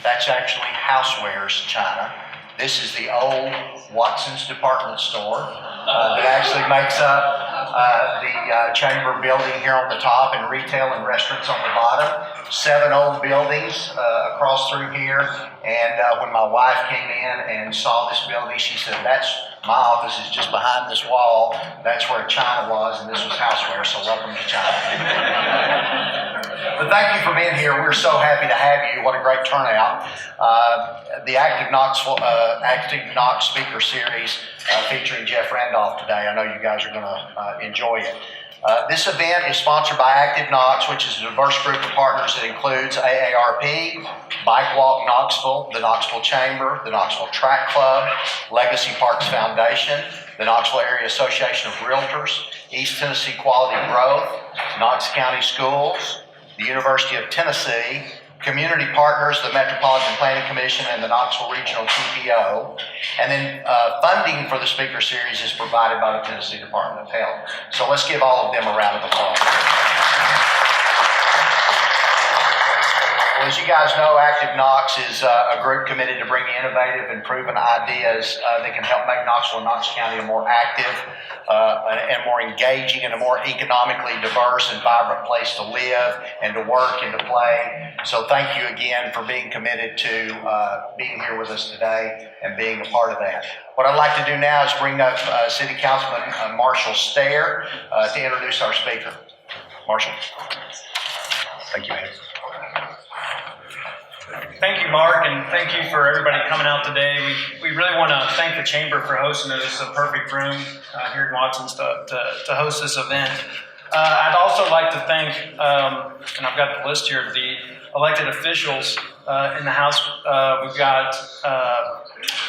That's actually housewares china. This is the old Watson's department store that actually makes up the chamber building here on the top, and retail and restaurants on the bottom. 7 old buildings across through here. And when my wife came in and saw this building, she said, my office is just behind this wall. That's where China was, and this was houseware, so welcome to China. But thank you for being here. We're so happy to have you. What a great turnout. The Active Knox Speaker Series featuring Jeff Randolph today. I know you guys are going to enjoy it. This event is sponsored by Active Knox, which is a diverse group of partners that includes AARP, Bike Walk Knoxville, the Knoxville Chamber, the Knoxville Track Club, Legacy Parks Foundation, the Knoxville Area Association of Realtors, East Tennessee Quality Growth, Knox County Schools, the University of Tennessee, community partners, the Metropolitan Planning Commission, and the Knoxville Regional TPO. And then funding for the speaker series is provided by the Tennessee Department of Health. So let's give all of them a round of applause. Well, as you guys know, Active Knox is a group committed to bringing innovative and proven ideas that can help make Knoxville and Knox County a more active and more engaging and a more economically diverse and vibrant place to live and to work and to play. So thank you again for being committed to being here with us today and being a part of that. What I'd like to do now is bring up City Councilman Marshall Stair to introduce our speaker. Marshall. Thank you. Thank you, Mark, and thank you for everybody coming out today. We really want to thank the Chamber for hosting us. This is a perfect room here in Watson's to host this event. I'd also like to thank, and I've got the list here, the elected officials in the House. We've got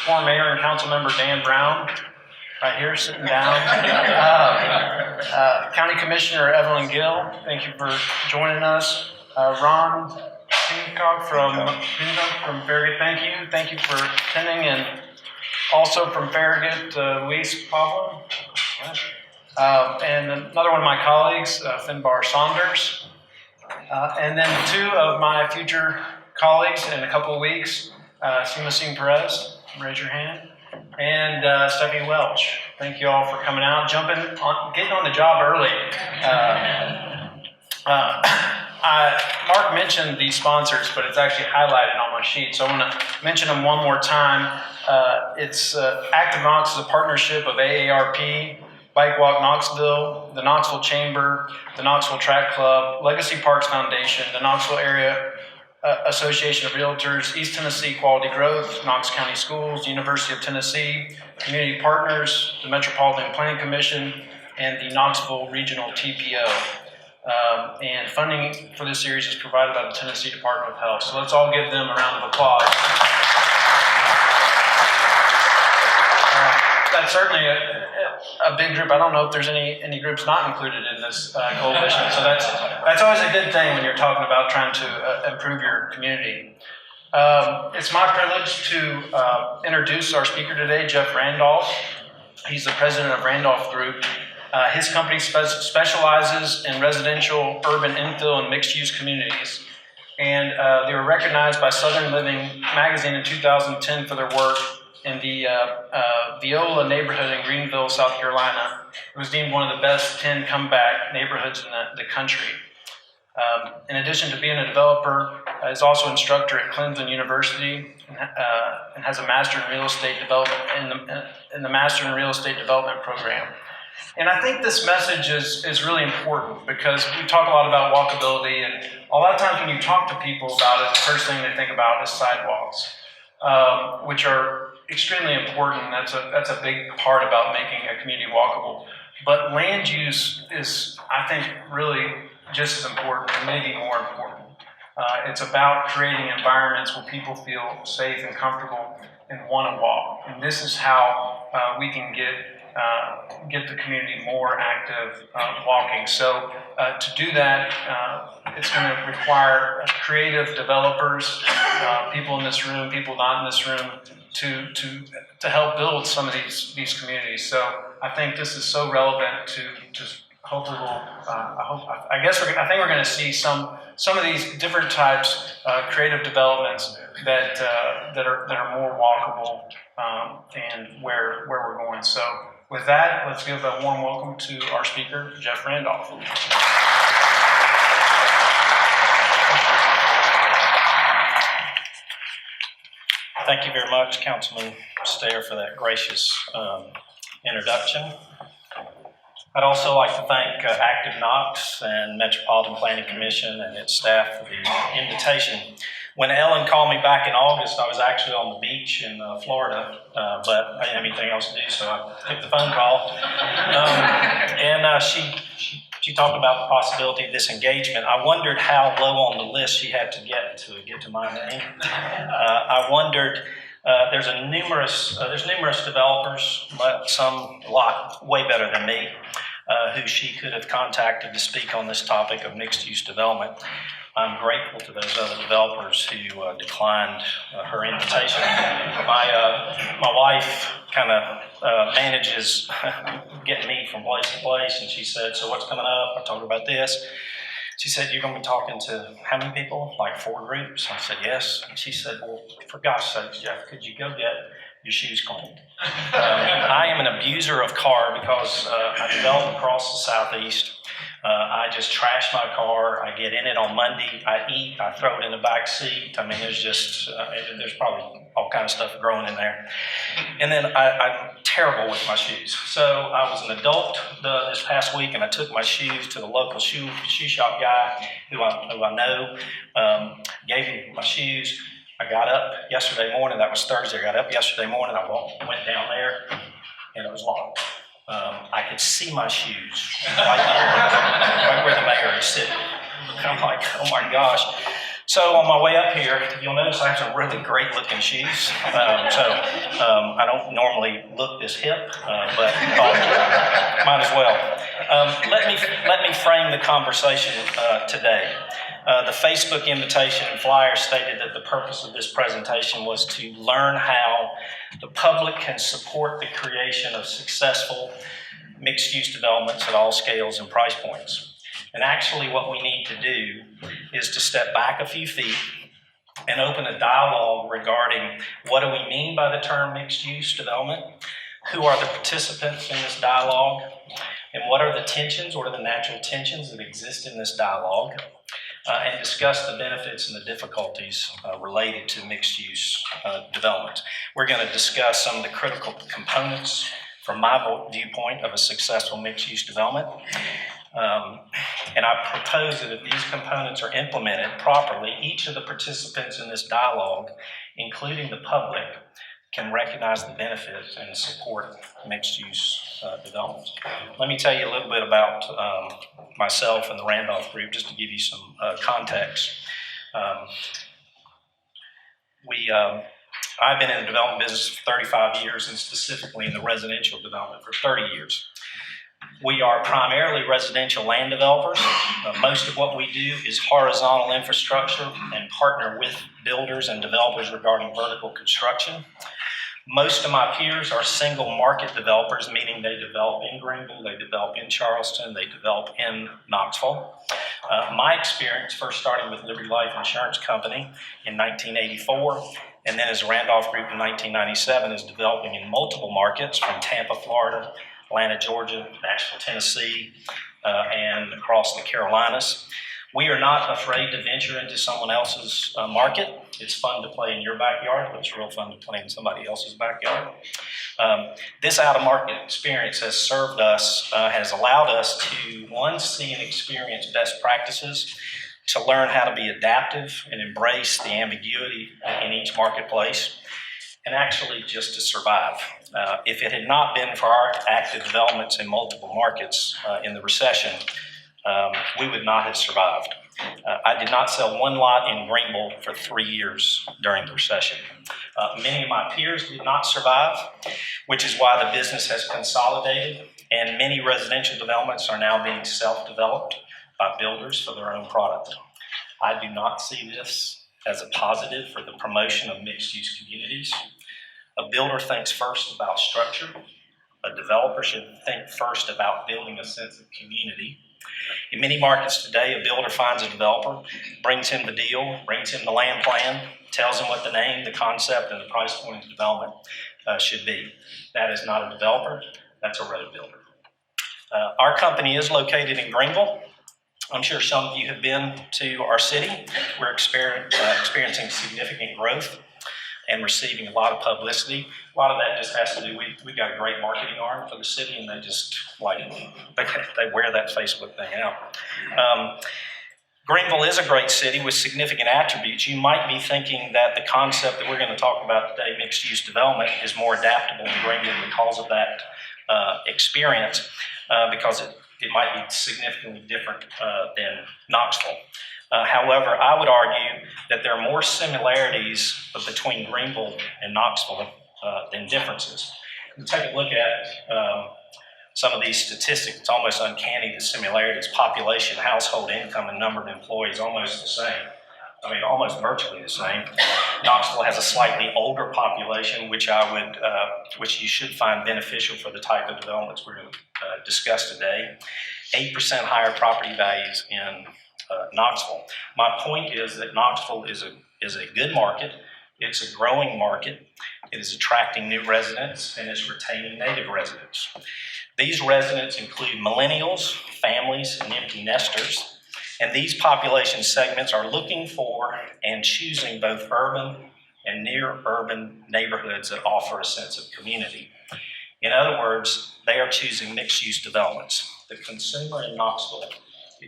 former Mayor and Council Member Dan Brown right here sitting down. County Commissioner Evelyn Gill, thank you for joining us. Ron Pincock from Farragut, thank you for attending, and also from Farragut, Luis Pavlo, and another one of my colleagues, Finbar Saunders, and then 2 of my future colleagues in a couple of weeks, Simasine Perez, raise your hand, and Stephanie Welch. Thank you all for coming out, getting on the job early. Mark mentioned these sponsors, but it's actually highlighted on my sheet, so I want to mention them one more time. It's Active Knox is a partnership of AARP, Bike Walk Knoxville, the Knoxville Chamber, the Knoxville Track Club, Legacy Parks Foundation, the Knoxville Area Association of Realtors, East Tennessee Quality Growth, Knox County Schools, University of Tennessee, community partners, the Metropolitan Planning Commission, and the Knoxville Regional TPO. And funding for this series is provided by the Tennessee Department of Health. So let's all give them a round of applause. That's certainly a big group. I don't know if there's any groups not included in this coalition. So that's always a good thing when you're talking about trying to improve your community. It's my privilege to introduce our speaker today, Jeff Randolph. He's the president of Randolph Group. His company specializes in residential, urban infill, and mixed-use communities. And they were recognized by Southern Living magazine in 2010 for their work in the Viola neighborhood in Greenville, South Carolina. It was deemed one of the best 10 comeback neighborhoods in the country. In addition to being a developer, is also instructor at Clemson University and has a master in real estate development in the master in real estate development program. And I think this message is really important because we talk a lot about walkability, and a lot of times when you talk to people about it, the first thing they think about is sidewalks, which are extremely important. That's a big part about making a community walkable. But land use is, I think, really just as important, and maybe more important. It's about creating environments where people feel safe and comfortable and want to walk. And this is how we can get the community more active walking. So to do that, it's going to require creative developers, people in this room, people not in this room, to help build some of these communities. So I think this is so relevant to hopefully I guess I think we're going to see some of these different types creative developments that are more walkable and where we're going. So with that, let's give a warm welcome to our speaker, Jeff Randolph. Thank you very much, Councilman Stair, for that gracious introduction. I'd also like to thank Active Knox and Metropolitan Planning Commission and its staff for the invitation. When Ellen called me back in August, I was actually on the beach in Florida, but I didn't have anything else to do, so I took the phone call. And she talked about the possibility of this engagement. I wondered how low on the list she had to get to my name. I wondered. There's numerous developers, a lot way better than me, who she could have contacted to speak on this topic of mixed-use development. I'm grateful to those other developers who declined her invitation. My wife kind of manages getting me from place to place, and she said, "So what's coming up?" I told her about this. She said, "You're going to be talking to how many people? Like 4 groups?" I said, "Yes." And she said, "Well, for gosh sakes, Jeff, could you go get your shoes cleaned?" I am an abuser of car because I develop across the Southeast. I just trash my car. I get in it on Monday. I eat. I throw it in the back seat. I mean, there's probably all kind of stuff growing in there. And then I'm terrible with my shoes. So I was an adult this past week, and I took my shoes to the local shoe shop guy who I know, gave him my shoes. I got up yesterday morning. That was Thursday. I got up yesterday morning. I went down there, and it was locked. I could see my shoes right where the mayor is sitting. And I'm like, oh my gosh. So on my way up here, you'll notice I have some really great looking shoes. I don't normally look this hip, but might as well. Let me frame the conversation today. The Facebook invitation and flyer stated that the purpose of this presentation was to learn how the public can support the creation of successful mixed-use developments at all scales and price points. And actually what we need to do is to step back a few feet and open a dialogue regarding what do we mean by the term mixed-use development, who are the participants in this dialogue, and what are the tensions, what are the natural tensions that exist in this dialogue, and discuss the benefits and the difficulties related to mixed-use development. We're going to discuss some of the critical components from my viewpoint of a successful mixed-use development. And I propose that if these components are implemented properly, each of the participants in this dialogue, including the public, can recognize the benefits and support mixed-use development. Let me tell you a little bit about myself and the Randolph Group, just to give you some context. I've been in the development business for 35 years, and specifically in the residential development for 30 years. We are primarily residential land developers. Most of what we do is horizontal infrastructure and partner with builders and developers regarding vertical construction. Most of my peers are single market developers, meaning they develop in Greenville, they develop in Charleston, they develop in Knoxville. My experience first starting with Liberty Life Insurance Company in 1984, and then as Randolph Group in 1997, is developing in multiple markets from Tampa, Florida, Atlanta, Georgia, Nashville, Tennessee, and across the Carolinas. We are not afraid to venture into someone else's market. It's fun to play in your backyard, but it's real fun to play in somebody else's backyard. This out-of-market experience has served us, has allowed us to, one, see and experience best practices, to learn how to be adaptive and embrace the ambiguity in each marketplace, and actually just to survive. If it had not been for our active developments in multiple markets in the recession, we would not have survived. I did not sell one lot in Greenville for 3 years during the recession. Many of my peers did not survive, which is why the business has consolidated, and many residential developments are now being self-developed by builders for their own product. I do not see this as a positive for the promotion of mixed-use communities. A builder thinks first about structure, a developer should think first about building a sense of community. In many markets today, a builder finds a developer, brings him the deal, brings him the land plan, tells him what the name, the concept, and the price point of the development should be. That is not a developer, that's a road builder. Our company is located in Greenville. I'm sure some of you have been to our city. We're experiencing significant growth and receiving a lot of publicity. A lot of that just has to do, we got a great marketing arm for the city, and they just they wear that Facebook thing out. Greenville is a great city with significant attributes. You might be thinking that the concept that we're going to talk about today, mixed-use development, is more adaptable in Greenville because of that experience, because it might be significantly different than Knoxville. However, I would argue that there are more similarities between Greenville and Knoxville than differences. You take a look at some of these statistics. It's almost uncanny, the similarities: population, household income, and number of employees almost the same. I mean, almost virtually the same. Knoxville has a slightly older population, which which you should find beneficial for the type of developments we're going to discuss today. 8% higher property values in Knoxville. My point is that Knoxville is a good market. It's a growing market. It is attracting new residents, and it's retaining native residents. These residents include millennials, families, and empty nesters. And these population segments are looking for and choosing both urban and near urban neighborhoods that offer a sense of community. In other words, they are choosing mixed-use developments. The consumer in Knoxville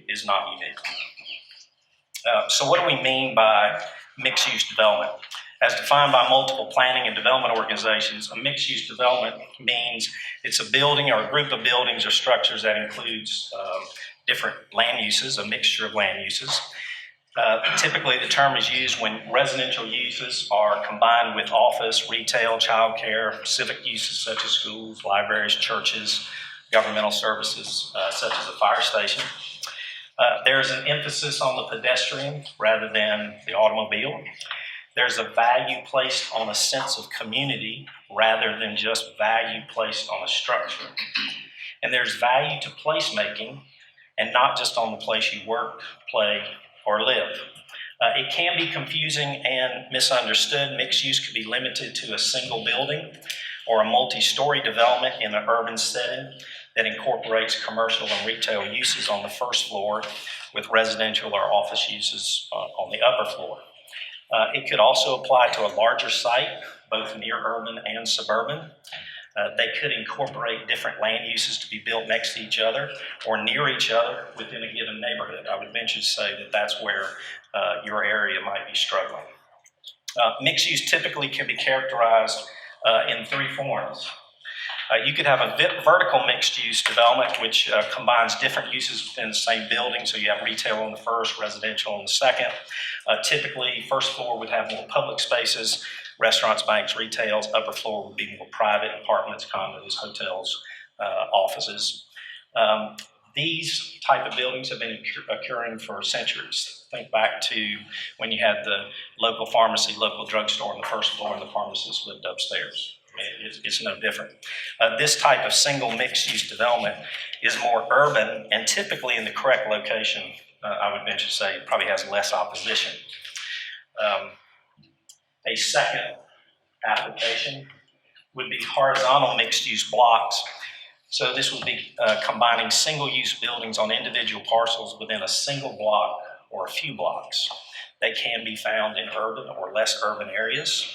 is not unique. So what do we mean by mixed-use development? As defined by multiple planning and development organizations, a mixed-use development means it's a building or a group of buildings or structures that includes different land uses, a mixture of land uses. Typically, the term is used when residential uses are combined with office, retail, childcare, civic uses such as schools, libraries, churches, governmental services such as a fire station. There's an emphasis on the pedestrian rather than the automobile. There's a value placed on a sense of community rather than just value placed on a structure. And there's value to placemaking, and not just on the place you work, play, or live. It can be confusing and misunderstood. Mixed use could be limited to a single building or a multi-story development in an urban setting that incorporates commercial and retail uses on the first floor with residential or office uses on the upper floor. It could also apply to a larger site, both near urban and suburban. They could incorporate different land uses to be built next to each other or near each other within a given neighborhood. I would venture to say that that's where your area might be struggling. Mixed use typically can be characterized in three forms. You could have a vertical mixed-use development, which combines different uses within the same building. So you have retail on the first, residential on the second. Typically, first floor would have more public spaces, restaurants, banks, retails. Upper floor would be more private, apartments, condos, hotels, offices. These type of buildings have been occurring for centuries. Think back to when you had the local pharmacy, local drugstore on the first floor, and the pharmacist lived upstairs. It's no different. This type of single mixed-use development is more urban and typically in the correct location. I would venture to say it probably has less opposition. A second application would be horizontal mixed-use blocks. So this would be combining single-use buildings on individual parcels within a single block or a few blocks. They can be found in urban or less urban areas.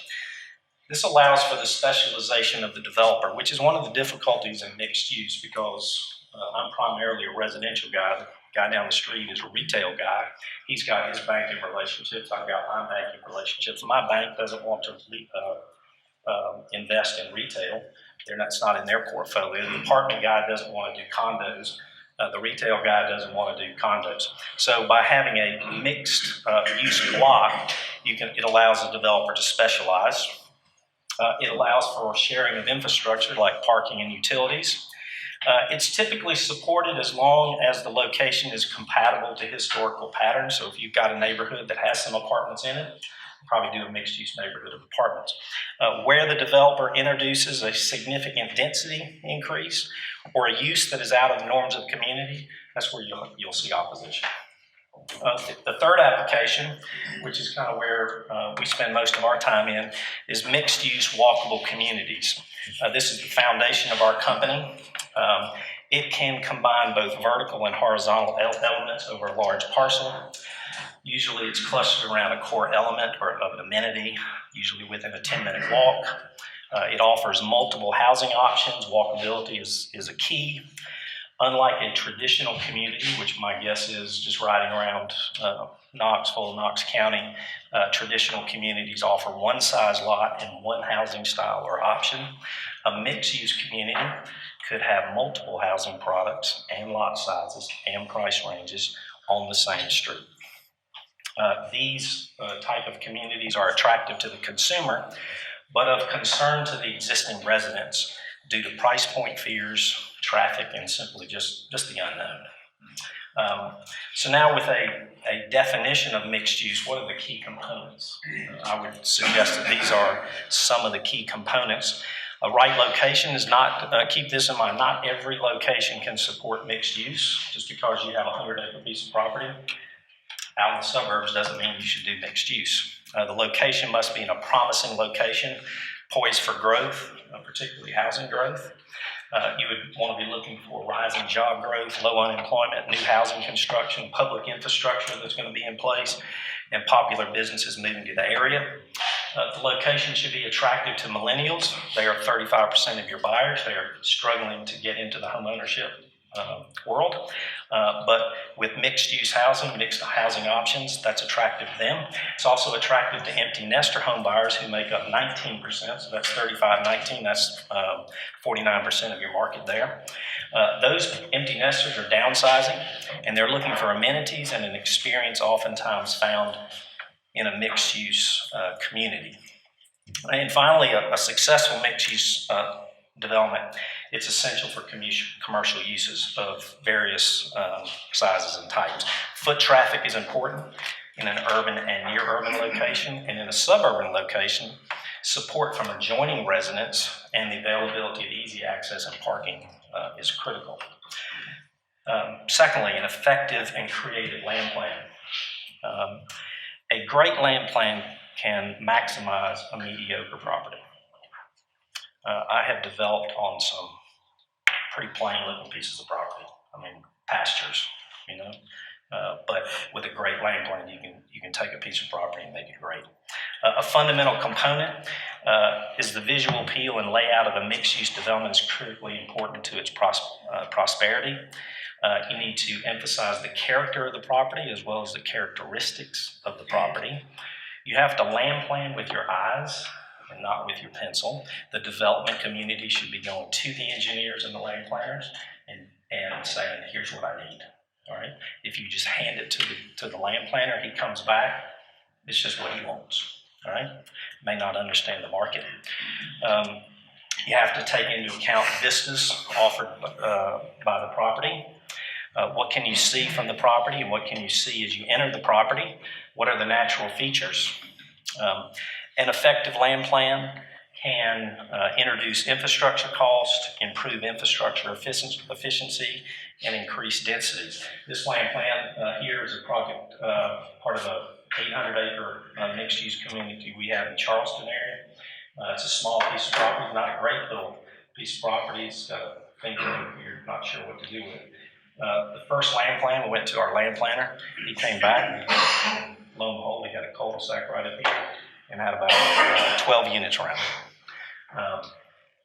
This allows for the specialization of the developer, which is one of the difficulties in mixed use because I'm primarily a residential guy. The guy down the street is a retail guy. He's got his banking relationships. I've got my banking relationships. My bank doesn't want to invest in retail. That's not in their portfolio. The apartment guy doesn't want to do condos. The retail guy doesn't want to do condos. So by having a mixed use block, it allows the developer to specialize. It allows for sharing of infrastructure like parking and utilities. It's typically supported as long as the location is compatible to historical patterns. So if you've got a neighborhood that has some apartments in it, probably do a mixed-use neighborhood of apartments. Where the developer introduces a significant density increase or a use that is out of the norms of the community, that's where you'll see opposition. The third application, which is kind of where we spend most of our time in, is mixed-use walkable communities. This is the foundation of our company. It can combine both vertical and horizontal elements over a large parcel. Usually it's clustered around a core element or of an amenity, usually within a 10-minute walk. It offers multiple housing options. Walkability is a key. Unlike a traditional community, which my guess is just riding around Knoxville, Knox County, traditional communities offer one size lot and one housing style or option. A mixed-use community could have multiple housing products and lot sizes and price ranges on the same street. These type of communities are attractive to the consumer, but of concern to the existing residents due to price point fears, traffic, and simply just the unknown. So now with a definition of mixed use, what are the key components? I would suggest that these are some of the key components. A right location is not, keep this in mind, not every location can support mixed use. Just because you have a 100-acre piece of property out in the suburbs doesn't mean you should do mixed use. The location must be in a promising location, poised for growth, particularly housing growth. You would want to be looking for rising job growth, low unemployment, new housing construction, public infrastructure that's going to be in place, and popular businesses moving to the area. The location should be attractive to millennials. They are 35% of your buyers. They are struggling to get into the home ownership world. But with mixed-use housing, mixed housing options, that's attractive to them. It's also attractive to empty nester home buyers who make up 19%, so that's 35-19, that's 49% of your market there. Those empty nesters are downsizing, and they're looking for amenities and an experience oftentimes found in a mixed-use community. And finally, a successful mixed-use development, it's essential for commercial uses of various sizes and types. Foot traffic is important in an urban and near urban location, and in a suburban location, support from adjoining residents and the availability of easy access and parking is critical. Secondly, an effective and creative land plan. A great land plan can maximize a mediocre property. I have developed on some pretty plain looking pieces of property. I mean, pastures, you know. But with a great land plan, you can take a piece of property and make it great. A fundamental component is the visual appeal and layout of a mixed-use development is critically important to its prosperity. You need to emphasize the character of the property as well as the characteristics of the property. You have to land plan with your eyes and not with your pencil. The development community should be going to the engineers and the land planners and saying, here's what I need. All right. If you just hand it to the land planner, he comes back, it's just what he wants. All right. May not understand the market. You have to take into account vistas offered by the property. What can you see from the property, and what can you see as you enter the property? What are the natural features? An effective land plan can introduce infrastructure cost, improve infrastructure efficiency, and increase density. This land plan here is a project, part of a 800-acre mixed-use community we have in Charleston area. It's a small piece of property, not a great little piece of property. It's got a thing you're not sure what to do with it. The first land plan, we went to our land planner. He came back, and lo and behold, he had a cul-de-sac right up here and had about 12 units around it.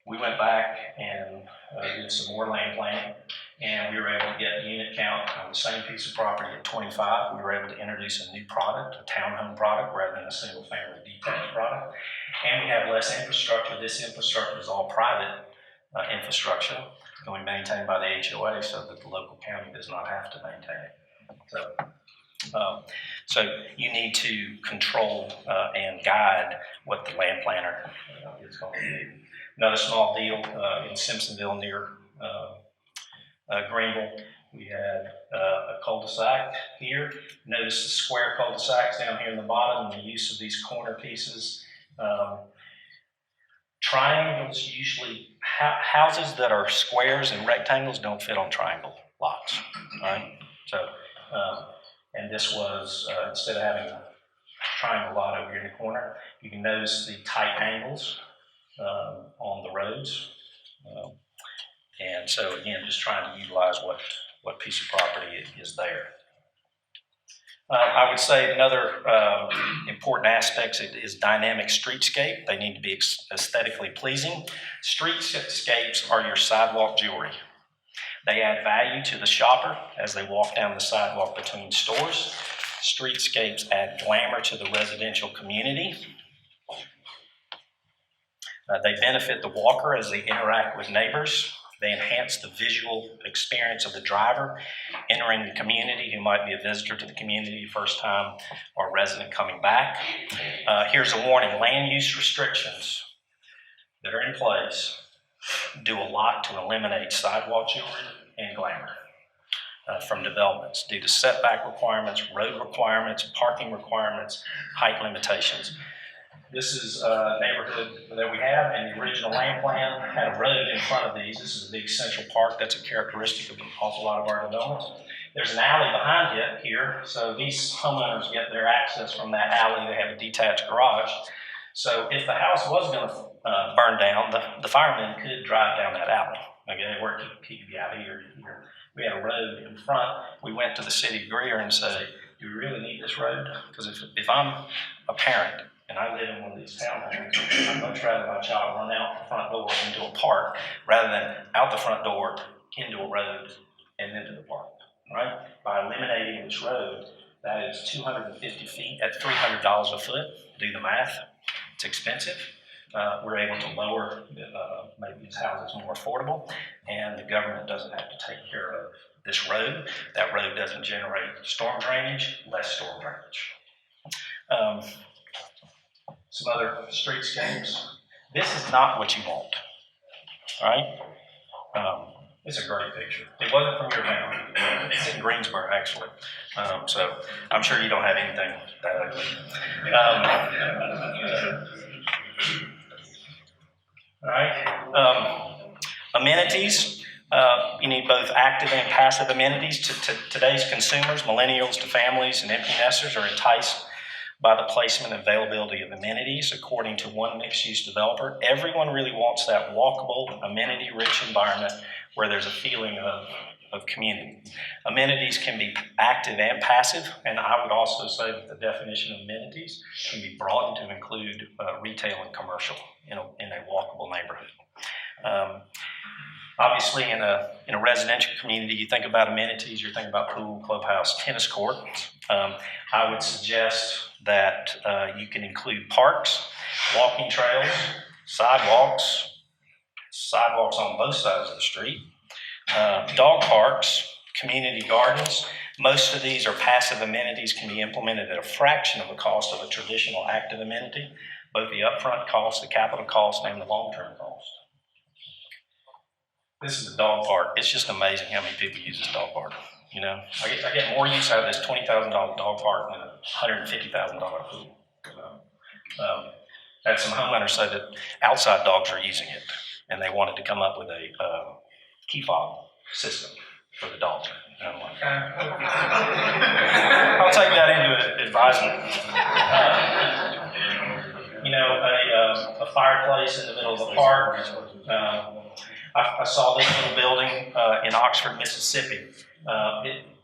We went back and did some more land planning, and we were able to get unit count on the same piece of property at 25. We were able to introduce a new product, a townhome product, rather than a single-family detached product. And we have less infrastructure. This infrastructure is all private infrastructure, going maintained by the HOA so that the local county does not have to maintain it. So you need to control and guide what the land planner is going to do. Another small deal in Simpsonville near Greenville, We had a cul-de-sac here. Notice the square cul-de-sacs down here in the bottom and the use of these corner pieces. Triangles usually, houses that are squares and rectangles don't fit on triangle lots, right? So, and this was, instead of having a triangle lot over here in the corner, you can notice the tight angles on the roads. And so again, just trying to utilize what piece of property is there. I would say another important aspect is dynamic streetscape. They need to be aesthetically pleasing. Streetscapes are your sidewalk jewelry. They add value to the shopper as they walk down the sidewalk between stores. Streetscapes add glamour to the residential community. They benefit the walker as they interact with neighbors. They enhance the visual experience of the driver entering the community who might be a visitor to the community first time or a resident coming back. Here's a warning: land use restrictions that are in place do a lot to eliminate sidewalk jewelry and glamour from developments due to setback requirements, road requirements, parking requirements, height limitations. This is a neighborhood that we have, and the original land plan had a road in front of these. This is a big central park. That's a characteristic of an awful lot of our developments. There's an alley behind it here, so these homeowners get their access from that alley. They have a detached garage. So if the house was going to burn down, the firemen could drive down that alley. Okay, where it keep you out here. We had a road in front. We went to the city of Greer and said, do we really need this road? Because if I'm a parent and I live in one of these townhomes, I'd much rather my child run out the front door into a park rather than out the front door into a road and into the park, right? By eliminating this road, that is 250 feet at $300 a foot. Do the math. It's expensive. We're able to lower, make these houses more affordable, and the government doesn't have to take care of this road. That road doesn't generate storm drainage, less storm drainage. Some other streetscapes. This is not what you want, all right? It's a great picture. It wasn't from your family. It's in Greensboro, actually. So I'm sure you don't have anything that ugly. All right. Amenities. You need both active and passive amenities. To today's consumers, millennials to families and empty nesters are enticed by the placement and availability of amenities. According to one mixed-use developer, everyone really wants that walkable, amenity-rich environment where there's a feeling of community. Amenities can be active and passive, and I would also say that the definition of amenities can be broadened to include retail and commercial in a walkable neighborhood. Obviously, in a residential community, you think about amenities, you're thinking about pool, clubhouse, tennis court. I would suggest that you can include parks, walking trails, sidewalks on both sides of the street, dog parks, community gardens. Most of these are passive amenities, can be implemented at a fraction of the cost of a traditional active amenity, both the upfront cost, the capital cost, and the long-term cost. This is the dog park. It's just amazing how many people use this dog park. You know, I get more use out of this $20,000 dog park than a $150,000 pool. Had some homeowners say that outside dogs are using it, and they wanted to come up with a key fob system for the dog. And I'm like, I'll take that into advisement. A fireplace in the middle of a park. I saw this little building in Oxford, Mississippi.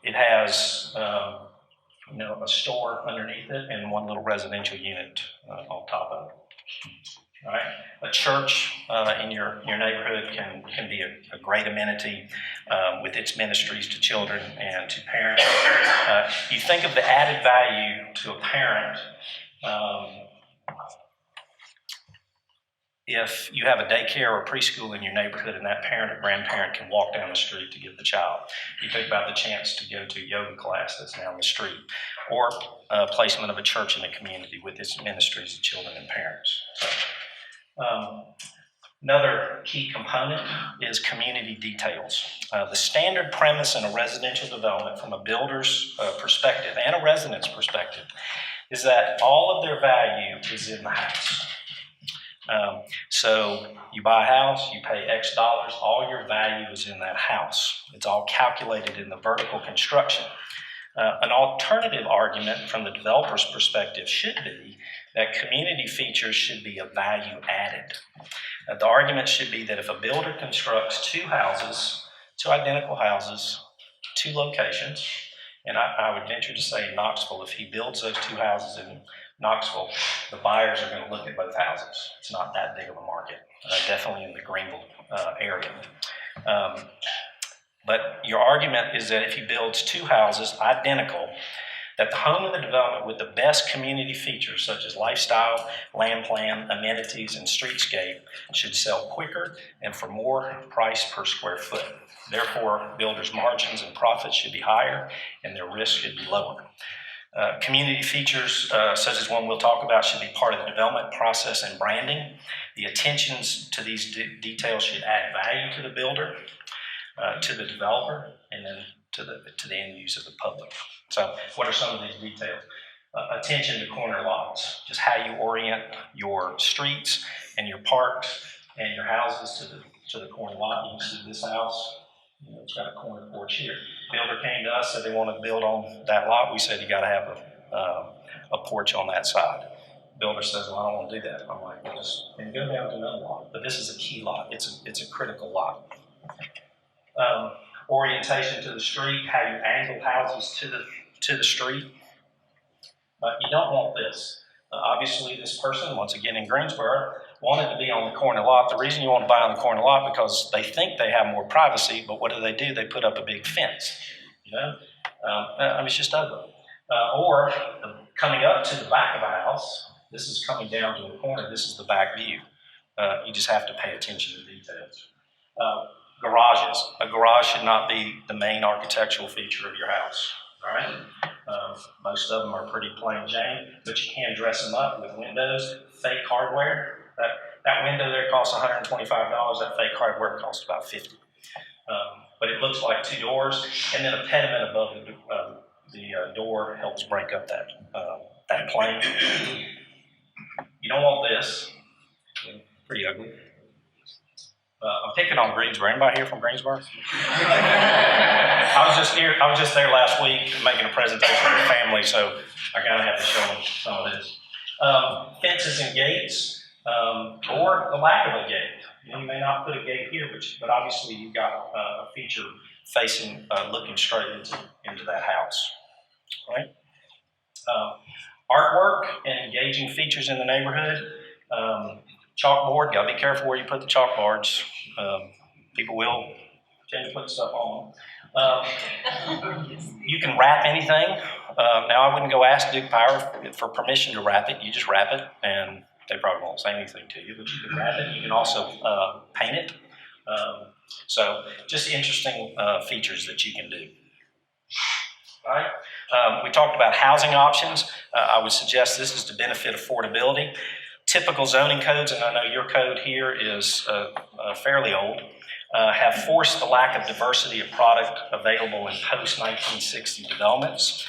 It has a store underneath it and one little residential unit on top of it. All right. A church in your neighborhood can be a great amenity with its ministries to children and to parents. You think of the added value to a parent. If you have a daycare or preschool in your neighborhood and that parent or grandparent can walk down the street to get the child, you think about the chance to go to a yoga class that's down the street, or placement of a church in the community with its ministries to children and parents. So, Another key component is community details. The standard premise in a residential development from a builder's perspective and a resident's perspective is that all of their value is in the house. So you buy a house, you pay X dollars, all your value is in that house. It's all calculated in the vertical construction. An alternative argument from the developer's perspective should be that community features should be a value added. The argument should be that if a builder constructs two identical houses, two locations, and I would venture to say in Knoxville, if he builds those two houses in Knoxville, the buyers are going to look at both houses. It's not that big of a market, definitely in the Greenville area. But your argument is that if he builds two houses identical, that the home of the development with the best community features such as lifestyle, land plan, amenities, and streetscape should sell quicker and for more price per square foot. Therefore, builders' margins and profits should be higher and their risk should be lower. Community features, such as one we'll talk about, should be part of the development process and branding. The attentions to these details should add value to the builder, to the developer, and then to the end user, the public. So what are some of these details? Attention to corner lots, just how you orient your streets and your parks and your houses to the corner lot. You can see this house, it's got a corner porch here. Builder came to us, said they want to build on that lot. We said you got to have a porch on that side. Builder says, well, I don't want to do that. I'm like, well, just and go down to another lot. But this is a key lot. It's a critical lot. Orientation to the street, how you angle houses to the street. You don't want this. Obviously, this person, once again in Greensboro, wanted to be on the corner lot. The reason you want to buy on the corner lot because they think they have more privacy, but what do? They put up a big fence. It's just ugly. Or coming up to the back of a house, this is coming down to the corner. This is the back view. You just have to pay attention to details. Garages. A garage should not be the main architectural feature of your house. All right. Most of them are pretty plain Jane, but you can dress them up with windows, fake hardware. That window there costs $125. That fake hardware costs about $50. But it looks like two doors, and then a pediment above the door helps break up that plane. You don't want this. Pretty ugly. I'm picking on Greensboro. Anybody here from Greensboro? I was just there last week making a presentation for the family, so I kind of have to show them some of this. Fences and gates, or the lack of a gate. You may not put a gate here, but obviously you've got a feature facing, looking straight into that house. Right? Artwork and engaging features in the neighborhood. Chalkboard, gotta be careful where you put the chalkboards. People will tend to put stuff on them. You can wrap anything. Now I wouldn't go ask Duke Power for permission to wrap it. You just wrap it and they probably won't say anything to you, but you can wrap it. You can also paint it. So just interesting features that you can do. All right. We talked about housing options. I would suggest this is to benefit affordability. Typical zoning codes, and I know your code here is fairly old, have forced the lack of diversity of product available in post-1960 developments.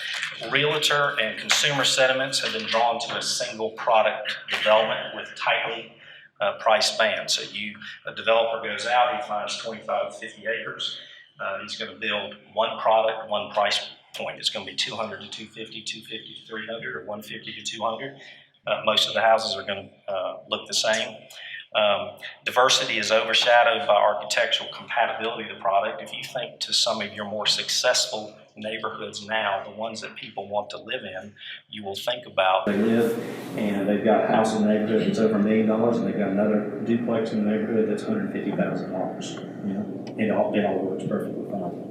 Realtor and consumer sentiments have been drawn to a single product development with tightly priced bands. So a developer goes out, he finds 25 to 50 acres. He's going to build one product, one price point. It's going to be 200 to 250, 250 to 300, or 150 to 200. Most of the houses are going to look the same. Diversity is overshadowed by architectural compatibility of the product. If you think to some of your more successful neighborhoods now, the ones that people want to live in, you will think about. They live and they've got a house in the neighborhood that's over $1 million, and they've got another duplex in the neighborhood that's $150,000. It all works perfectly fine.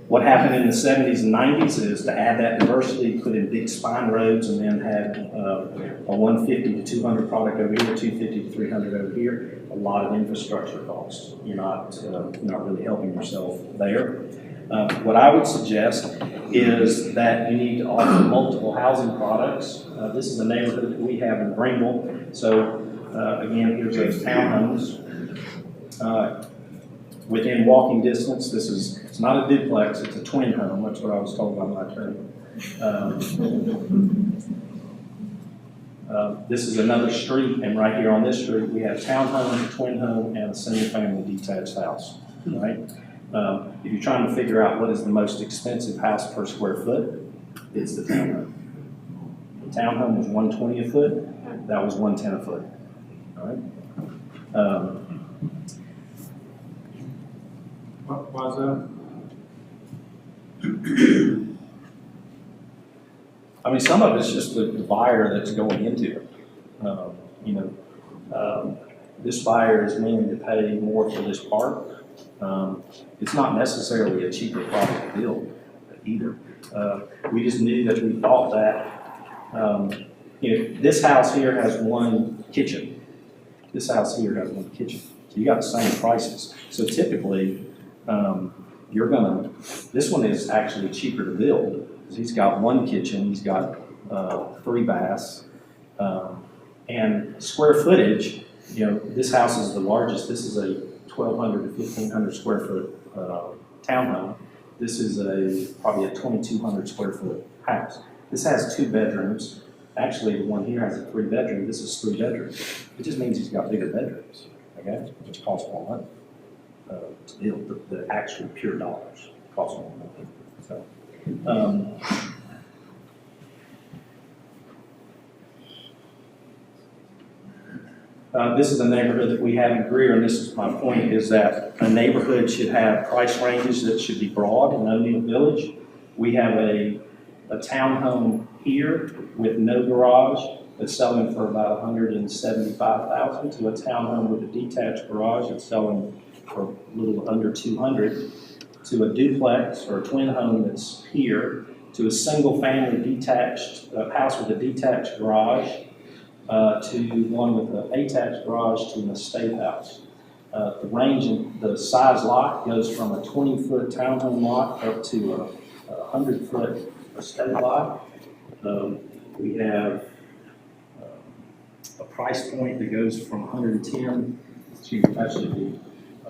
What happened in the 70s and 90s is to add that diversity, put in big spine roads, and then had a 150 to 200 product over here, 250 to 300 over here. A lot of infrastructure costs. You're not really helping yourself there. What I would suggest is that you need to offer multiple housing products. This is a neighborhood that we have in Greenville. So Again, here's those townhomes. Within walking distance, it's not a duplex, it's a twin home. That's what I was told by my attorney. This is another street, and right here on this street, we have townhome, twin home, and a single-family detached house, right? If you're trying to figure out what is the most expensive house per square foot, it's the townhome. The townhome was $120 a foot, that was $110 a foot, all right? Why is that? I mean, some of it's just the buyer that's going into it. This buyer is willing to pay more for this park. It's not necessarily a cheaper product to build either. We just knew that we thought that, this house here has one kitchen. This house here has one kitchen. So you got the same prices. So typically, this one is actually cheaper to build. He's got one kitchen, he's got 3 baths, and square footage, this house is the largest. This is a 1,200 to 1,500 square foot townhome. This is probably a 2,200 square foot house. This has 2 bedrooms. Actually, the one here has a 3 bedroom. This is 3 bedrooms. It just means he's got bigger bedrooms, okay? Which costs more money to build. The actual pure dollars cost more money. So. This is a neighborhood that we have in Greer, and this is my point, is that a neighborhood should have price ranges that should be broad in O'Neill Village. We have a townhome here with no garage that's selling for about $175,000 to a townhome with a detached garage that's selling for a little under $200,000 to a duplex or a twin home that's here to a single family detached house with a detached garage to one with an attached garage to an estate house. The range in the size lot goes from a 20-foot townhome lot up to a 100-foot estate lot. We have a price point that goes from 110 to actually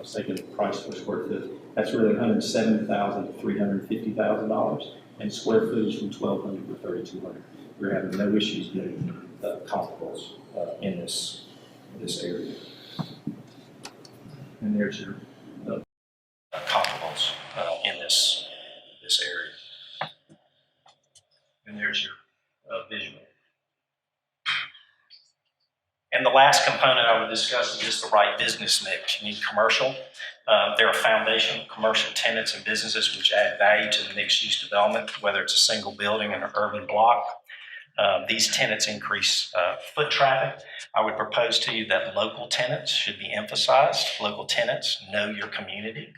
I was thinking the price per square foot. That's really $170,000 to $350,000, and square footage from 1,200 to 3,200. We're having no issues getting comparables in this area. And there's your comparables in this area. And there's your visual. And the last component I would discuss is just the right business mix. You need commercial. There are foundational commercial tenants and businesses which add value to the mixed-use development, whether it's a single building in an urban block. These tenants increase foot traffic. I would propose to you that local tenants should be emphasized. Local tenants know your community.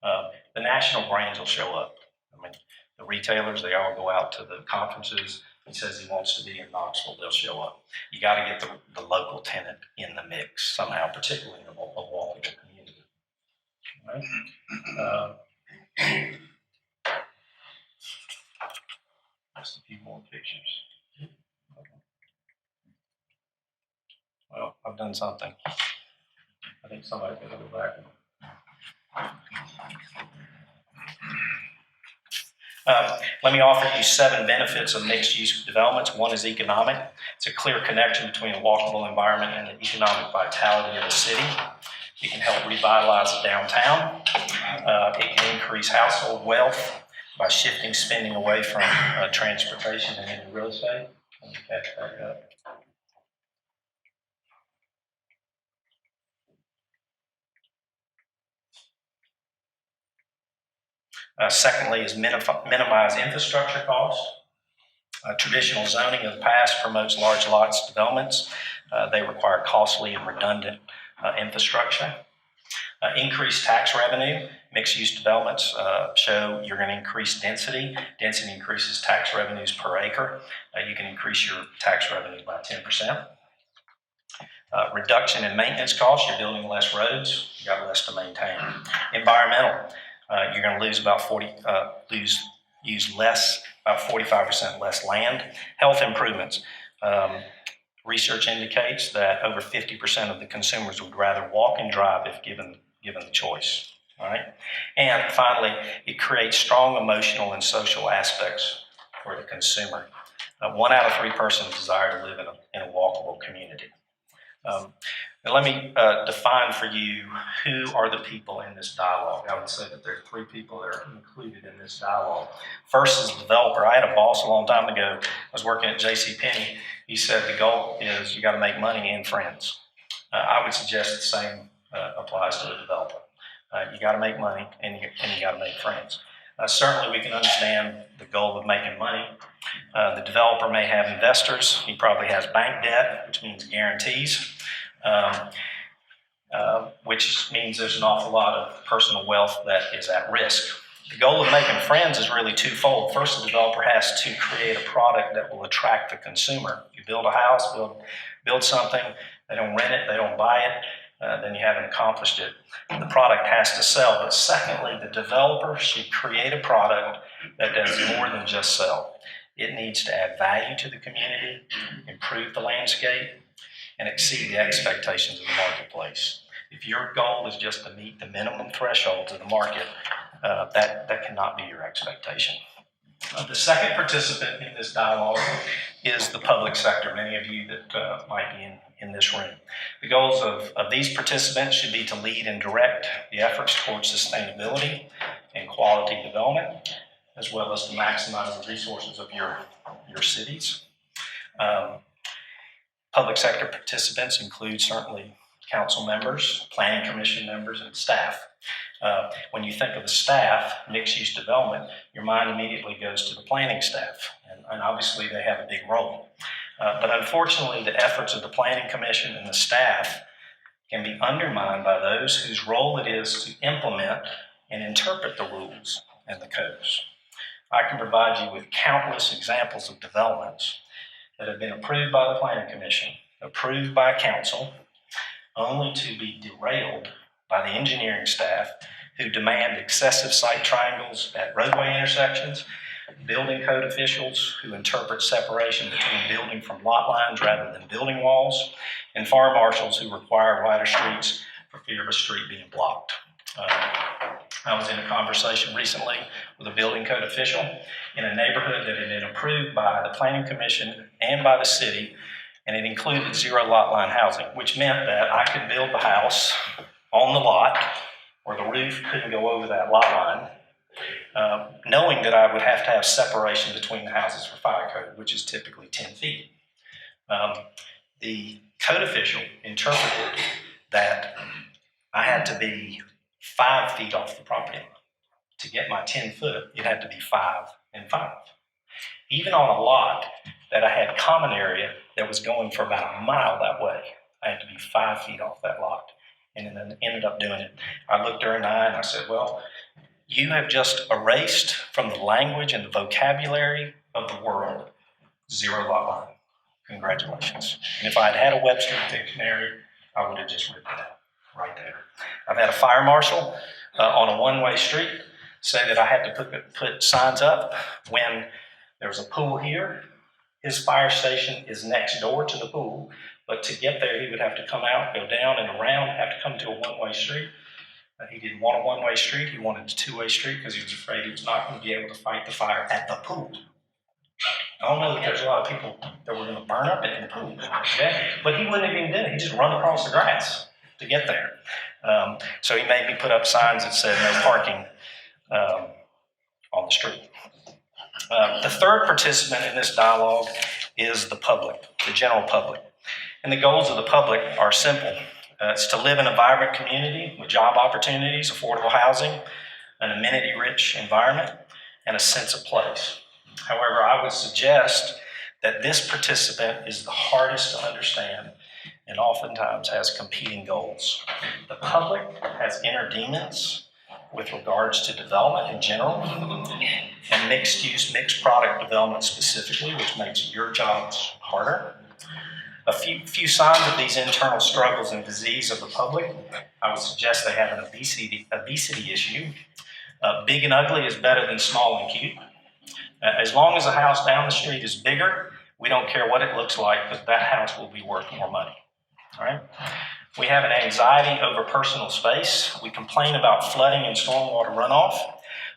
The national brands will show up. I mean, the retailers, they all go out to the conferences. He says he wants to be in Knoxville, they'll show up. You got to get the local tenant in the mix somehow, particularly in a walkable community. All right. Just a few more pictures. Well, I've done something. I think somebody's going to go back. Let me offer you 7 benefits of mixed-use developments. One is economic. It's a clear connection between a walkable environment and the economic vitality of the city. It can help revitalize the downtown. It can increase household wealth by shifting spending away from transportation and into real estate. Let me catch back up. Secondly is minimize infrastructure costs. Traditional zoning of the past promotes large lots developments. They require costly and redundant infrastructure. Increased tax revenue. Mixed-use developments show you're going to increase density. Density increases tax revenues per acre. You can increase your tax revenue by 10%. Reduction in maintenance costs. You're building less roads. You got less to maintain. Environmental. You're going to lose about 45% less land. Health improvements. Research indicates that over 50% of the consumers would rather walk and drive if given the choice. All right. And finally, it creates strong emotional and social aspects for the consumer. 1 out of 3 persons desire to live in a walkable community. Now let me define for you who are the people in this dialogue. I would say that there are 3 people that are included in this dialogue. First is the developer. I had a boss a long time ago. I was working at JCPenney. He said the goal is you got to make money and friends. I would suggest the same applies to a developer. You got to make money and you got to make friends. Certainly we can understand the goal of making money. The developer may have investors. He probably has bank debt, which means guarantees, which means there's an awful lot of personal wealth that is at risk. The goal of making friends is really twofold. First, the developer has to create a product that will attract the consumer. You build a house, build something, they don't rent it, they don't buy it, then you haven't accomplished it. The product has to sell. But secondly, the developer should create a product that does more than just sell. It needs to add value to the community, improve the landscape, and exceed the expectations of the marketplace. If your goal is just to meet the minimum thresholds of the market, that cannot be your expectation. The second participant in this dialogue is the public sector, many of you that might be in this room. The goals of these participants should be to lead and direct the efforts towards sustainability and quality development, as well as to maximize the resources of your cities. Public sector participants include certainly council members, planning commission members, and staff. When you think of the staff, mixed-use development, your mind immediately goes to the planning staff, and obviously they have a big role. But unfortunately, the efforts of the planning commission and the staff can be undermined by those whose role it is to implement and interpret the rules and the codes. I can provide you with countless examples of developments that have been approved by the planning commission, approved by council, only to be derailed by the engineering staff who demand excessive site triangles at roadway intersections, building code officials who interpret separation between building from lot lines rather than building walls, and fire marshals who require wider streets for fear of a street being blocked. I was in a conversation recently with a building code official in a neighborhood that had been approved by the planning commission and by the city, and it included 0 lot line housing, which meant that I could build the house on the lot where the roof couldn't go over that lot line, knowing that I would have to have separation between the houses for fire code, which is typically 10 feet. The code official interpreted that I had to be 5 feet off the property line. To get my 10 foot, it had to be 5 and 5. Even on a lot that I had common area that was going for about a mile that way, I had to be 5 feet off that lot. And then ended up doing it. I looked her in the eye and I said, well, you have just erased from the language and the vocabulary of the world 0 lot line. Congratulations. And if I had had a Webster dictionary, I would have just ripped it out right there. I've had a fire marshal on a one-way street say that I had to put signs up when there's a pool here. His fire station is next door to the pool. But to get there, he would have to come out, go down and around, have to come to a one-way street. He didn't want a one-way street. He wanted a two-way street because he was afraid he was not going to be able to fight the fire at the pool. I don't know that there's a lot of people that were going to burn up in the pool, okay? But he wouldn't have even done it. He just run across the grass to get there. So he made me put up signs that said no parking on the street. The third participant in this dialogue is the public, the general public. And the goals of the public are simple. It's to live in a vibrant community with job opportunities, affordable housing, an amenity-rich environment, and a sense of place. However, I would suggest that this participant is the hardest to understand and oftentimes has competing goals. The public has inner demons with regards to development in general and mixed-use, mixed-product development specifically, which makes your jobs harder. A few signs of these internal struggles and disease of the public, I would suggest they have an obesity issue. Big and ugly is better than small and cute. As long as the house down the street is bigger, We don't care what it looks like, but that house will be worth more money. All right? We have an anxiety over personal space. We complain about flooding and stormwater runoff,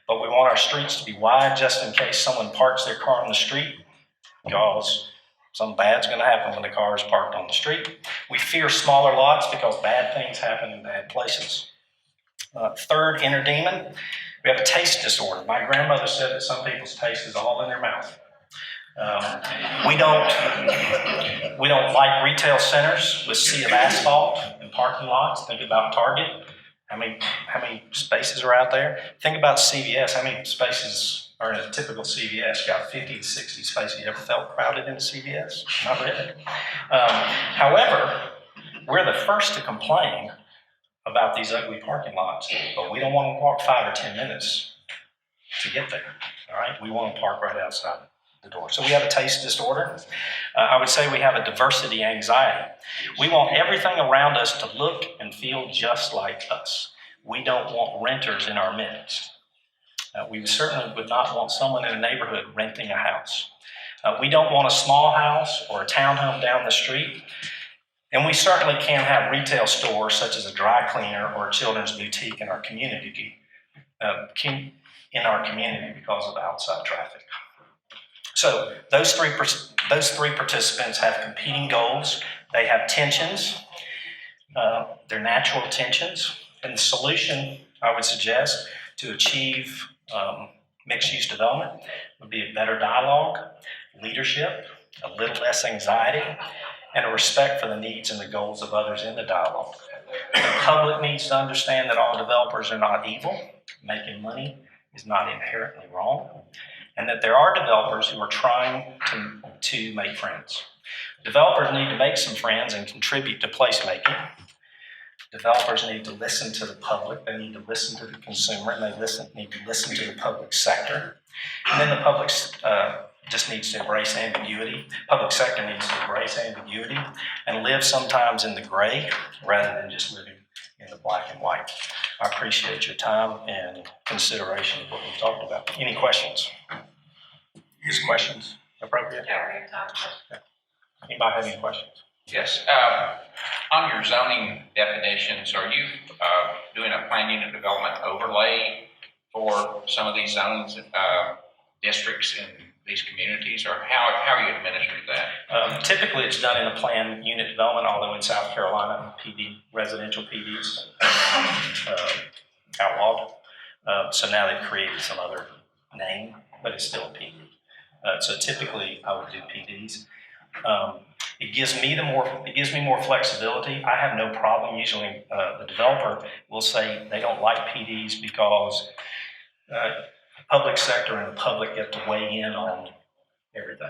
but we want our streets to be wide just in case someone parks their car on the street, because something bad's going to happen when the car is parked on the street. We fear smaller lots because bad things happen in bad places. Third inner demon, we have a taste disorder. My grandmother said that some people's taste is all in their mouth. We don't like retail centers with sea of asphalt and parking lots. Think about Target. How many spaces are out there? Think about CVS. How many spaces are in a typical CVS? Got 50 to 60 spaces. You ever felt crowded in a CVS? Not really. However, we're the first to complain about these ugly parking lots, but we don't want to walk 5 or 10 minutes to get there. All right, we want to park right outside the door. So we have a taste disorder. I would say we have a diversity anxiety. We want everything around us to look and feel just like us. We don't want renters in our midst. We certainly would not want someone in a neighborhood renting a house. We don't want a small house or a townhome down the street. And we certainly can't have retail stores such as a dry cleaner or a children's boutique in our community, because of outside traffic. So those three participants have competing goals. They have tensions. They're natural tensions. And the solution, I would suggest, to achieve mixed-use development would be a better dialogue, leadership, a little less anxiety, and a respect for the needs and the goals of others in the dialogue. The public needs to understand that all developers are not evil. Making money is not inherently wrong, and that there are developers who are trying to make friends. Developers need to make some friends and contribute to placemaking. Developers need to listen to the public, they need to listen to the consumer, and they need to listen to the public sector. And then the public just needs to embrace ambiguity. Public sector needs to embrace ambiguity and live sometimes in the gray rather than just living in the black and white. I appreciate your time and consideration of what we've talked about. Any questions? Is questions appropriate? Yeah, we have time. Anybody have any questions? Yes. On your zoning definitions, are you doing a plan unit development overlay for some of these zones, districts in these communities, or how are you administering that? Typically, it's done in a planned unit development, although in South Carolina, residential PDs outlawed. So now they've created some other name, but it's still a PD. So typically, I would do PDs. It gives me more flexibility. I have no problem. Usually, the developer will say they don't like PDs because public sector and the public get to weigh in on everything.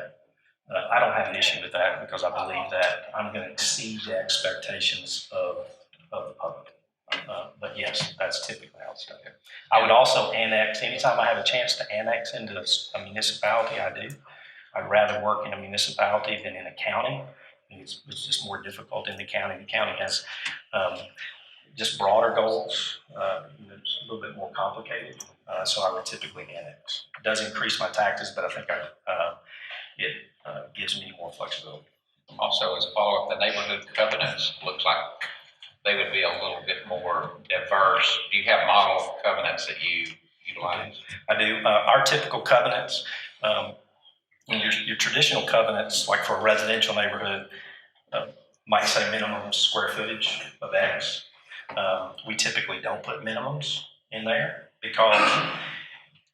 I don't have an issue with that because I believe that I'm going to exceed the expectations of the public. But yes, that's typically how it's done. I would also annex, anytime I have a chance to annex into a municipality, I do. I'd rather work in a municipality than in a county. It's just more difficult in the county. The county has just broader goals. It's a little bit more complicated. So I would typically annex. It does increase my taxes, but I think it gives me more flexibility. Also, as a follow-up, the neighborhood covenants looks like they would be a little bit more diverse. Do you have model covenants that you utilize? I do. Our typical covenants, your traditional covenants, like for a residential neighborhood, might say minimum square footage of X. We typically don't put minimums in there because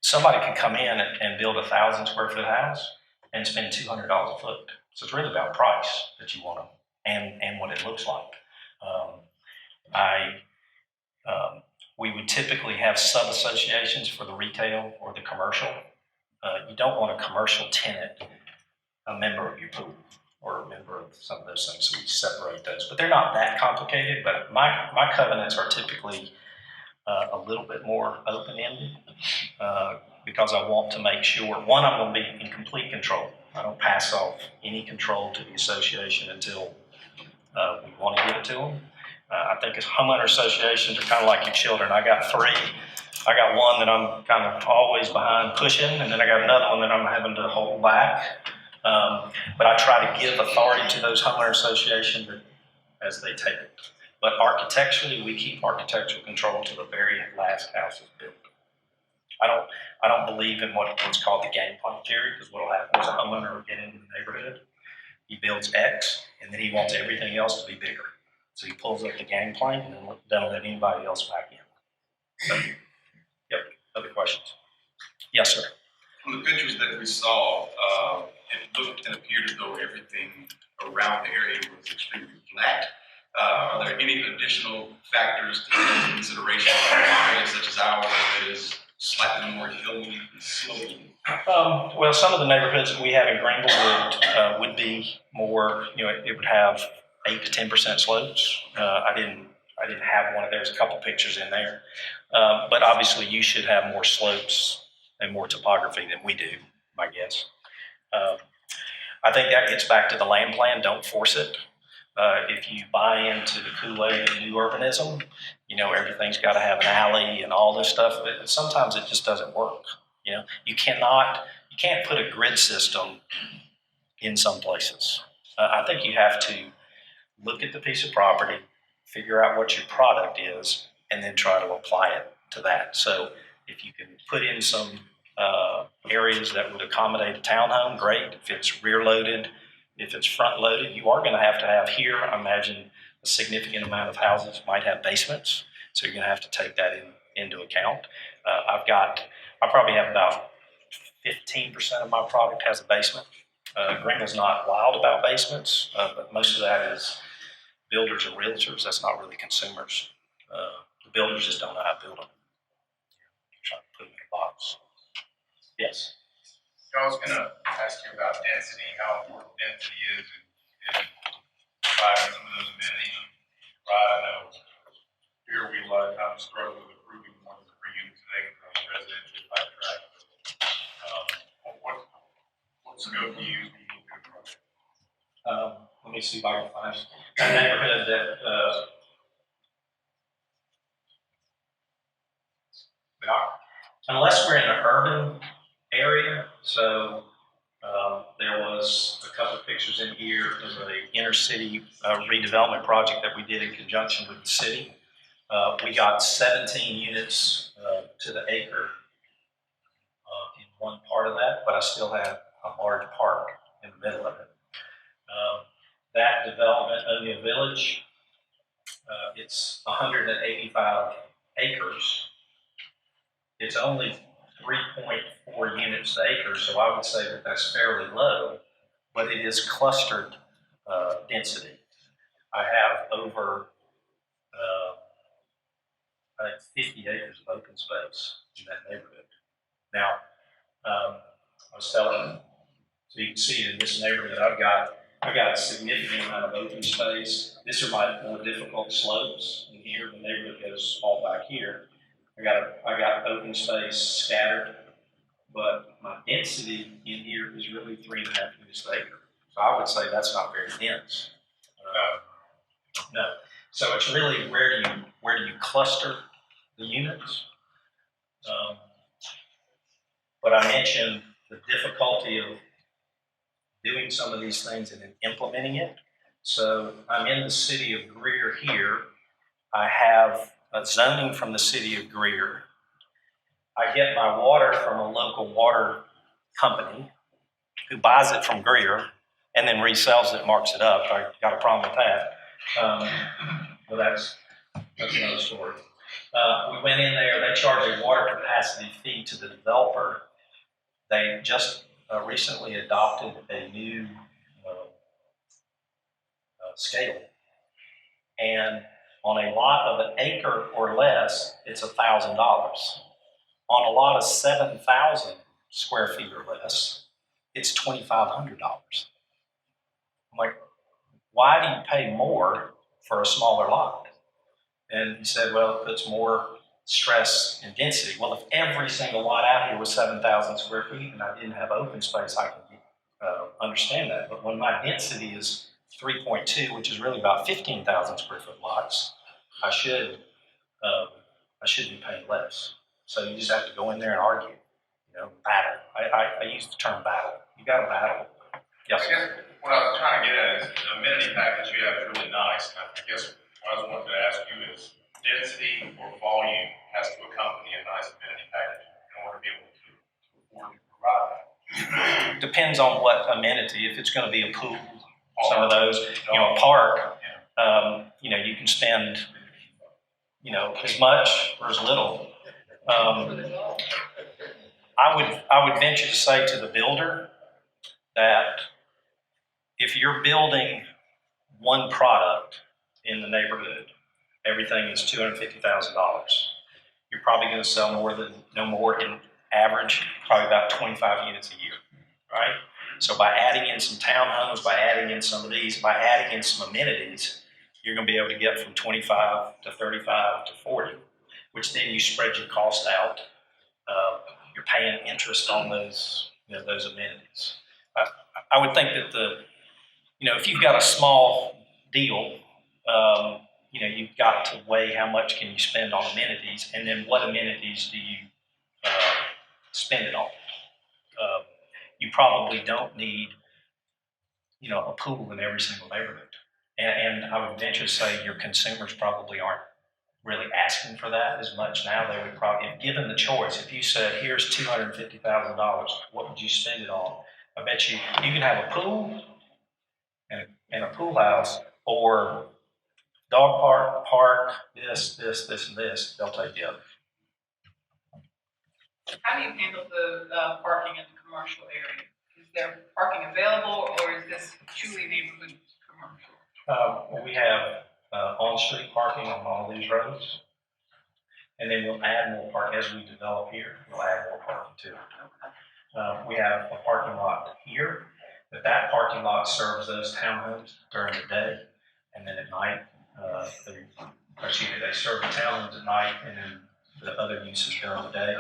somebody can come in and build 1,000 square foot house and spend $200 a foot. So it's really about price that you want to, and what it looks like. We would typically have sub-associations for the retail or the commercial. You don't want a commercial tenant, a member of your pool, or a member of some of those things, so we separate those. But they're not that complicated, but my covenants are typically a little bit more open-ended because I want to make sure, one, I'm going to be in complete control. I don't pass off any control to the association until we want to give it to them. I think as homeowner associations are kind of like your children. I got three. I got one that I'm kind of always behind pushing, and then I got another one that I'm having to hold back. But I try to give authority to those homeowner associations as they take it. But architecturally, we keep architectural control to the very last house is built. I don't believe in what's called the game plan theory, because what will happen is a homeowner will get into the neighborhood, he builds X, and then he wants everything else to be bigger. So he pulls up the game plan and then doesn't let anybody else back in. So, yep, other questions? Yes, sir. From the pictures that we saw, it looked and appeared as though everything around the area was extremely flat. Are there any additional factors to take into consideration in areas such as ours that is slightly more hilly and sloping? Well, some of the neighborhoods that we have in Greenville would be more, it would have 8 to 10% slopes. I didn't have one of those. A couple pictures in there, but obviously you should have more slopes and more topography than we do, my guess. I think that gets back to the land plan. Don't force it. If you buy into the Kool-Aid of new urbanism, everything's got to have an alley and all this stuff. But sometimes it just doesn't work. You can't put a grid system in some places. I think you have to look at the piece of property, figure out what your product is, and then try to apply it to that. So if you can put in some areas that would accommodate a townhome, great. If it's rear loaded, if it's front loaded, you are going to have here, I imagine a significant amount of houses might have basements. So you're going to have to take that into account. I probably have about 15% of my product has a basement. Greenville's not wild about basements, but most of that is builders and realtors. That's not really consumers. The builders just don't know how to build them. Trying to put them in a box. Yes. I was going to ask you about density, how important density is in providing some of those amenities. Right, I know here we a lot of times struggle with approving more than 3 units an acre on residential type tract. What scope do you use when you look at a project? Let me see if I can find a neighborhood that unless we're in an urban area. So there was a couple of pictures in here of an inner city redevelopment project that we did in conjunction with the city. We got 17 units to the acre in one part of that, but I still have a large park in the middle of it. That development, Onia Village, it's 185 acres. It's only 3.4 units to acre, so I would say that that's fairly low, but it is clustered density. I have over, I think 50 acres of open space in that neighborhood. Now, I was telling, so you can see in this neighborhood, I've got a significant amount of open space. These are my more difficult slopes. And here, the neighborhood goes all back here. I got open space scattered, but my density in here is really 3.5 units per acre. So I would say that's not very dense. No. So it's really where do you cluster the units? But I mentioned the difficulty of doing some of these things and then implementing it. So I'm in the city of Greer here. I have a zoning from the city of Greer. I get my water from a local water company who buys it from Greer and then resells it, marks it up. I got a problem with that. But that's another story. We went in there, they charge a water capacity fee to the developer. They just recently adopted a new scale. And on a lot of an acre or less, it's $1,000. On a lot of 7,000 square feet or less, it's $2,500. I'm like, why do you pay more for a smaller lot? And he said, well, it puts more stress and density. Well, if every single lot out here was 7,000 square feet and I didn't have open space, I can understand that. But when my density is 3.2, which is really about 15,000 square foot lots, I should be paying less. So you just have to go in there and argue, battle. I use the term battle. You got to battle. Yes, I guess what I was trying to get at is the amenity package you have is really nice. And I guess what I was wanting to ask you is density or volume has to accompany a nice amenity package in order to be able to afford to provide that. depends on what amenity. If it's going to be a pool, some of those, a park, you can spend, as much or as little. I would venture to say to the builder that if you're building one product in the neighborhood, everything is $250,000. You're probably going to sell no more in average, probably about 25 units a year, right? So by adding in some townhomes, by adding in some of these, by adding in some amenities, you're going to be able to get from 25 to 35 to 40, which then you spread your cost out. You're paying interest on those amenities. I would think that if you've got a small deal, you've got to weigh how much can you spend on amenities, and then what amenities do you spend it on. You probably don't need, a pool in every single neighborhood. And I would venture to say your consumers probably aren't really asking for that as much now. They would probably, if given the choice, if you said, here's $250,000, what would you spend it on? I bet you can have a pool and a pool house, or dog park, this, and this. They'll take the other. How do you handle the parking in the commercial area? Is there parking available, or is this truly neighborhood commercial? We have on-street parking on all these roads, and then we'll add more parking as we develop here. We'll add more parking too. We have a parking lot here, but that parking lot serves those townhomes during the day, and then at night, they serve the townhomes at night, and then the other uses during the day.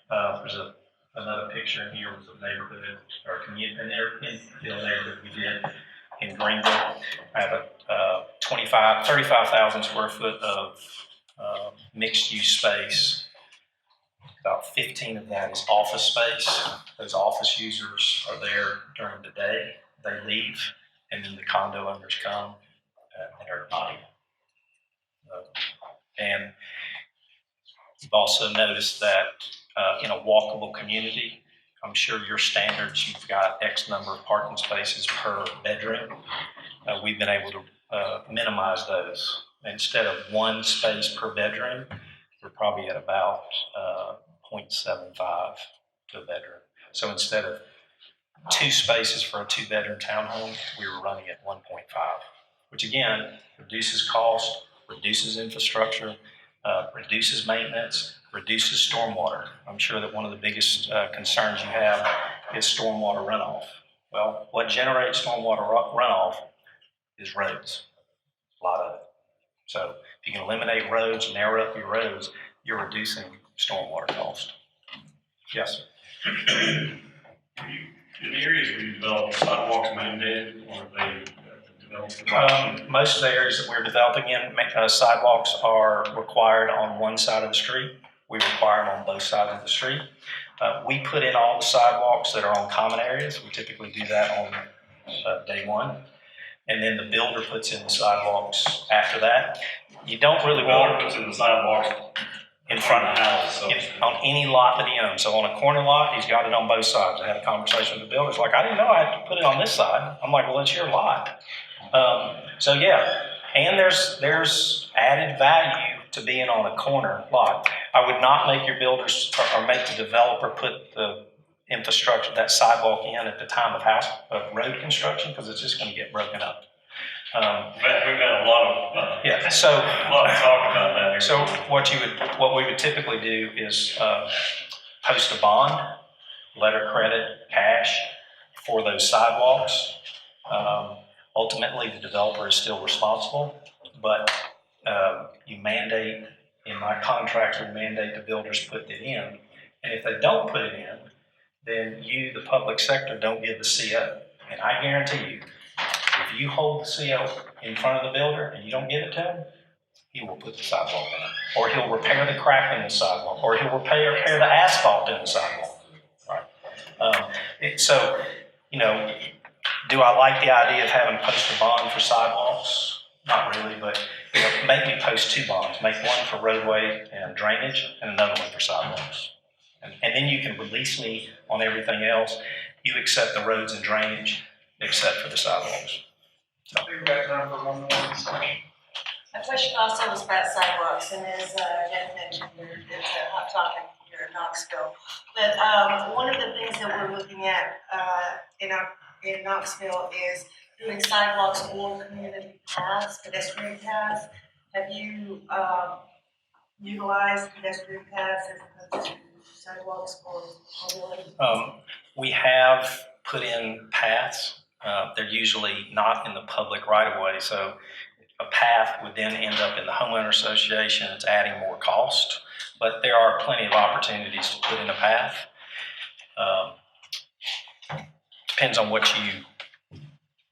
There's another picture here with the neighborhood or community, and in the neighborhood we did in Greenville. I have a 35,000 square foot of mixed use space. About 15 of that is office space. Those office users are there during the day. They leave, and then the condo owners come and are not. And you've also noticed that in a walkable community, I'm sure your standards, you've got X number of parking spaces per bedroom. We've been able to minimize those. Instead of one space per bedroom, we're probably at about 0.75 to a bedroom. So instead of 2 spaces for a 2-bedroom townhome, we were running at 1.5, which again reduces cost, reduces infrastructure, reduces maintenance, reduces stormwater. I'm sure that one of the biggest concerns you have is stormwater runoff. Well, what generates stormwater runoff is roads, a lot of it. So if you can eliminate roads, narrow up your roads, you're reducing stormwater cost. Yes, sir. In the areas where you develop sidewalks mandated, or they develop? Most of the areas that we're developing in, sidewalks are required on one side of the street. We require them on both sides of the street. We put in all the sidewalks that are on common areas. We typically do that on day one. And then the builder puts in the sidewalks after that. You don't really want puts in the sidewalks in front of the house, on any lot that he owns. So on a corner lot, he's got it on both sides. I had a conversation with the builder. It's like, I didn't know I had to put it on this side. I'm like, well, it's your lot. So yeah, and there's added value to being on a corner lot. I would not make your builders or make the developer put the infrastructure, that sidewalk in at the time of road construction, because it's just going to get broken up. we've had a lot of Yeah, so a lot of talk about that here. So what we would typically do is post a bond, letter of credit, cash for those sidewalks. Ultimately, the developer is still responsible, but you mandate, in my contracts, we mandate the builders put it in. And if they don't put it in, then you, the public sector, don't give the CO. And I guarantee you, if you hold the CO in front of the builder and you don't give it to him, he will put the sidewalk in, or he'll repair the crack in the sidewalk, or he'll repair the asphalt in the sidewalk. Right. So, Do I like the idea of having to post a bond for sidewalks? Not really, but make me post 2 bonds. Make one for roadway and drainage and another one for sidewalks. And then you can release me on everything else. You accept the roads and drainage, except for the sidewalks. I think we've got time for one more discussion. My question also was about sidewalks, and as Jeff mentioned, it's a hot topic here in Knoxville. But one of the things that we're looking at in Knoxville is doing sidewalks or community paths, pedestrian paths. Have you utilized pedestrian paths as opposed to sidewalks for mobility? We have put in paths. They're usually not in the public right of way, so a path would then end up in the homeowner association. It's adding more cost, but there are plenty of opportunities to put in a path. Depends on what you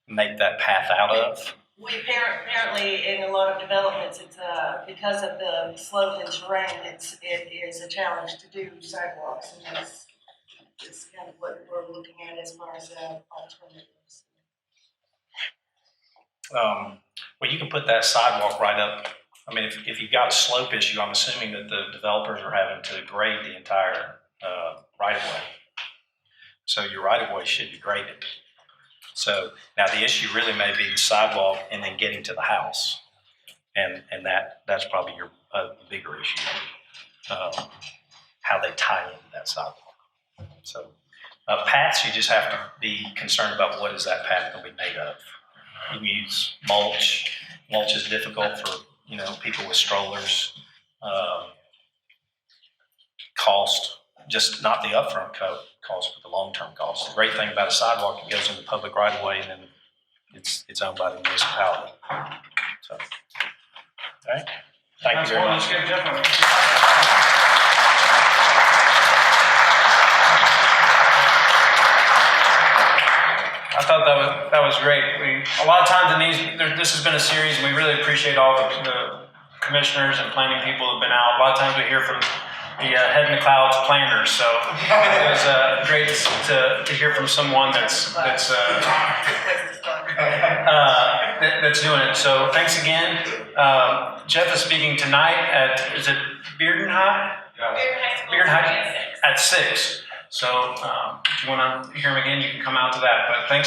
make that path out of. We apparently in a lot of developments, it's because of the slope and terrain, it is a challenge to do sidewalks, and that's kind of what we're looking at as far as alternatives. Well, you can put that sidewalk right up. I mean, if you've got a slope issue, I'm assuming that the developers are having to grade the entire right of way. So your right of way should be graded. So now the issue really may be the sidewalk and then getting to the house, and that's probably your bigger issue. How they tie into that sidewalk. So paths, you just have to be concerned about what is that path going to be made of. You can use mulch. Mulch is difficult for people with strollers. Cost, just not the upfront cost, but the long-term cost. The great thing about a sidewalk, it goes in the public right of way, and then it's owned by the municipality. So, okay. Thank you very much. Let's give Jeff a- I thought that was great. A lot of times this has been a series, and we really appreciate all the commissioners and planning people who've been out. A lot of times we hear from the head in the clouds planners, so it was great to hear from someone that's doing it. So thanks again. Jeff is speaking tonight is it Bearden High? Bearden High at 6. So if you want to hear him again, you can come out to that. But thanks.